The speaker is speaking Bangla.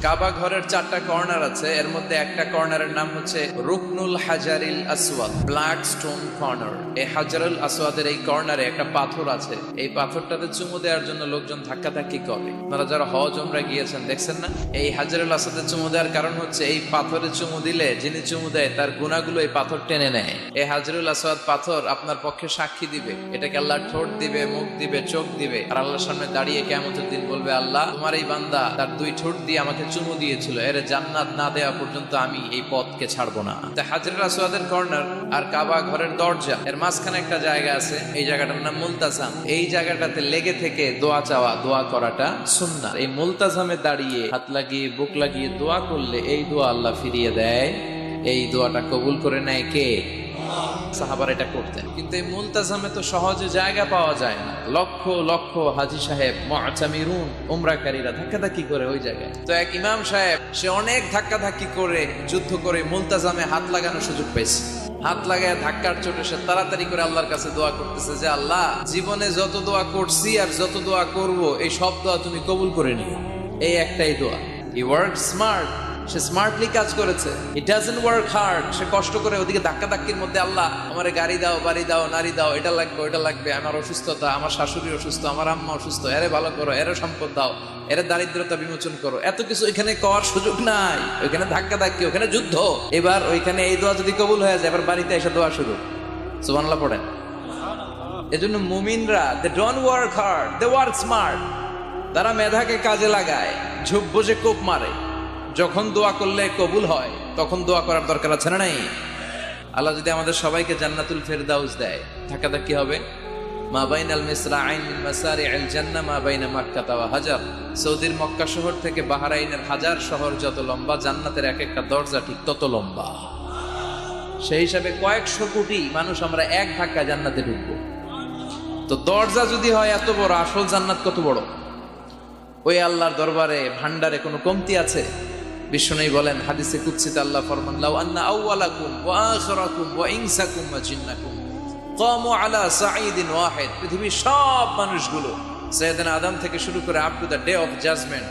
কাবা ঘরের 4টা কর্নার আছে, এর মধ্যে একটা কর্নারের নাম হচ্ছে রুকনুল হাজারিল আসওয়াদ, ব্ল্যাক স্টোন কর্নার। এই হাজারুল আসওয়াদের এই কর্নারে একটা পাথর আছে, এই পাথরটাতে চুমু দেওয়ার জন্য লোকজন ধাক্কাধাক্কি করে। আপনারা যারা হজ উমরা গিয়েছেন দেখছেন না, এই হাজারুল আসওয়াদে চুমু দেওয়ার কারণ হচ্ছে এই পাথরে চুমু দিলে যিনি চুমু দেয় তার গুনাহগুলো এই পাথর টেনে নেয়। এই হাজারুল আসওয়াদ পাথর আপনার পক্ষে সাক্ষী দিবে, এটাকে আল্লাহ ঠোঁট দিবে, মুখ দিবে, চোখ দিবে, আর আল্লাহর সামনে দাঁড়িয়ে কিয়ামতের দিন বলবে, আল্লাহ তোমার এই বান্দা তার 2 ঠোঁট দিয়ে আমাকে চুমু দিয়েছিল, এর জান্নাত না দেওয়া পর্যন্ত আমি এই পথকে ছাড়বো না। হাজরুল আসওয়াদের কর্নার আর কাবা ঘরের দরজা এর মাঝখানে একটা জায়গা আছে, এই জায়গাটার নাম মুলতাজাম। এই জায়গাটাতে লেগে থেকে দোয়া চাওয়া, দোয়া করাটা সুন্নাহ। এই মুলতাজামে দাঁড়িয়ে হাত লাগিয়ে বুক লাগিয়ে দোয়া করলে এই দোয়া আল্লাহ ফিরিয়ে দেয়। এই দোয়াটা কবুল করে নেয় কে? সাহাবারা এটা করতেন। কিন্তু এই মুলতাজামে তো সহজে জায়গা পাওয়া যায় না, লক্ষ লক্ষ হাজী সাহেব মুআতামিরুন উমরাকারীরা ধাক্কাধাক্কি করে ওই জায়গায়। তো এক ইমাম সাহেব সে অনেক ধাক্কাধাক্কি করে যুদ্ধ করে মুলতাজামে হাত লাগানোর সুযোগ পেয়েছে। হাত লাগায় ধাক্কার চোটে সে তাড়াতাড়ি করে আল্লাহর কাছে দোয়া করতেছে যে, আল্লাহ জীবনে যত দোয়া করছি আর যত দোয়া করব এই সব দোয়া তুমি কবুল করে নিও। এই একটাই দোয়া। He work smart, say smartly কাজ করেছে। ইট ডাজন্ট ওয়ার্ক হার্ড, সে কষ্ট করে ওদিকে ধাক্কাধাক্কির মধ্যে, আল্লাহ আমার গাড়ি দাও, বাড়ি দাও, নারী দাও, এটা লাগবে ওটা লাগবে, আমার অসুস্থতা, আমার শাশুড়ি অসুস্থ, আমার আম্মা অসুস্থ, এরে ভালো করো, এরে সম্পদ দাও, এরে দারিদ্রতা বিমোচন করো, এত কিছু এখানে করার সুযোগ নাই। ওইখানে ধাক্কাধাক্কি, ওখানে যুদ্ধ। এবার ওইখানে এই দোয়া যদি কবুল হয়ে যায়, এবার বাড়িতে এসে দোয়া শুরু। সুবহানাল্লাহ পড়েন। এজন্য মুমিনরা they don't work hard, they work smart. তারা মেধাকে কাজে লাগায়, ঝুপ বসে কোপ মারে। যখন দোয়া করলে কবুল হয় তখন দোয়া করার দরকার আছে না নাই? আল্লাহ যদি আমাদের সবাইকে জান্নাতুল ফেরদাউস দেয়, ধাক্কাধাক্কি হবে। মা বাইনাল মিসরাআইন মিন মাসারি'আল জান্নাহ মা বাইনা মাক্কাহ ওয়া হাজার। সৌদির মক্কা শহর থেকে বাহরাইনের হাজার শহর যত লম্বা, জান্নাতের এক একটা দরজা ঠিক তত লম্বা। সেই হিসাবে কয়েকশো কোটি মানুষ আমরা এক ধাক্কায় জান্নাতে ঢুকবো। তো দরজা যদি হয় এত বড়, আসল জান্নাত কত বড়? ওই আল্লাহর দরবারে ভান্ডারে কোনো কমতি আছে? বিশ্বনবী বলেন হাদিসে কুদসিতে আল্লাহ ফরমান, লাউ আন্না আউওয়ালাকুম ওয়া আখিরাকুম ওয়া ইনসাকুম ওয়া জিন্নাকুম কামু আলা সাঈদিন ওয়াহিদ। পৃথিবীর সব মানুষগুলো সাইয়েদনা আদম থেকে শুরু করে up to the day of judgement